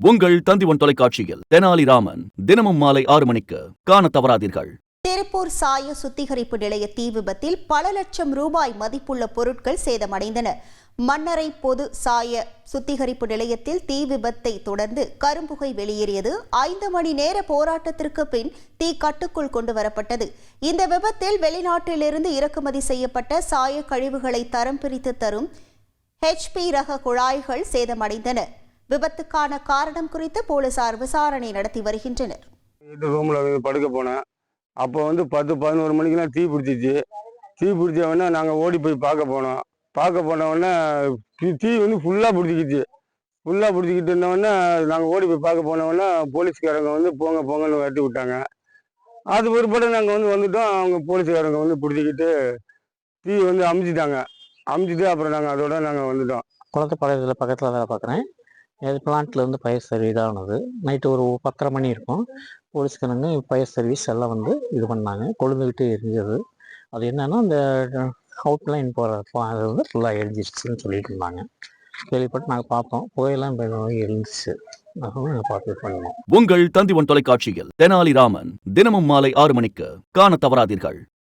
உங்கள் தந்திவன் தொலைக்காட்சியில் தெனாலிராமன் தினமும் மாலை 6 மணிக்கு காண தவறாதீர்கள். திருப்பூர் சாய சுத்திகரிப்பு நிலைய தீ விபத்தில் பல லட்சம் ரூபாய் மதிப்புள்ள பொருட்கள் சேதமடைந்தன. மன்னரை பொது சாய சுத்திகரிப்பு நிலையத்தில் தீ விபத்தை தொடர்ந்து கரும்புகை வெளியேறியது. 5 மணி நேர போராட்டத்திற்கு பின் தீ கட்டுக்குள் கொண்டு வரப்பட்டது. இந்த விபத்தில் வெளிநாட்டிலிருந்து இறக்குமதி செய்யப்பட்ட சாய கழிவுகளை தரம் பிரித்து தரும் HP ரக குழாய்கள் சேதமடைந்தன. விபத்துக்கான காரணம் குறித்து போலீசார் விசாரணை நடத்தி வருகின்றனர். ரூம்ல படுக்க போனேன். அப்போ 10-11 மணிக்கெல்லாம் தீ பிடிச்சிச்சு. தீ பிடிச்ச உடனே நாங்கள் ஓடி போய் பார்க்க போனோம். பார்க்க போன உடனே தீ ஃபுல்லாக பிடிச்சிக்கிச்சு. ஃபுல்லாக பிடிச்சிக்கிட்டு இருந்தோடனே நாங்கள் ஓடி போய் பார்க்க போன உடனே போலீஸ்காரங்க போங்க போங்கன்னு வெட்டி விட்டாங்க. அது பிற்பாடு நாங்கள் வந்துட்டோம். அவங்க போலீஸ்காரங்க பிடிச்சிக்கிட்டு தீ அமுச்சிட்டாங்க. அமுச்சிட்டு அப்புறம் நாங்கள் அதோட நாங்கள் வந்துட்டோம். குளத்துப்பாளையத்தில் பக்கத்தில் வேலை பார்க்குறேன். பிளான்ட்லேருந்து ஃபயர் சர்வீஸ் இதானது. நைட்டு ஒரு 10:30 மணி இருக்கும். போலீஸ்காரங்க ஃபயர் சர்வீஸ் எல்லாம் இது பண்ணாங்க. கொழுந்துக்கிட்டு எரிஞ்சது. அது என்னன்னா அந்த அவுட்லைன் போகிற அது ஃபுல்லாக எரிஞ்சிருச்சுன்னு சொல்லிட்டு இருந்தாங்க. கேள்விப்பட்டு நாங்கள் பார்த்தோம். புகையெல்லாம் எரிஞ்சிச்சு. நாங்கள் பார்த்து பண்ணோம். உங்கள் தந்திவன் தொலைக்காட்சியில் தெனாலிராமன் தினமும் மாலை 6 மணிக்கு காண தவறாதீர்கள்.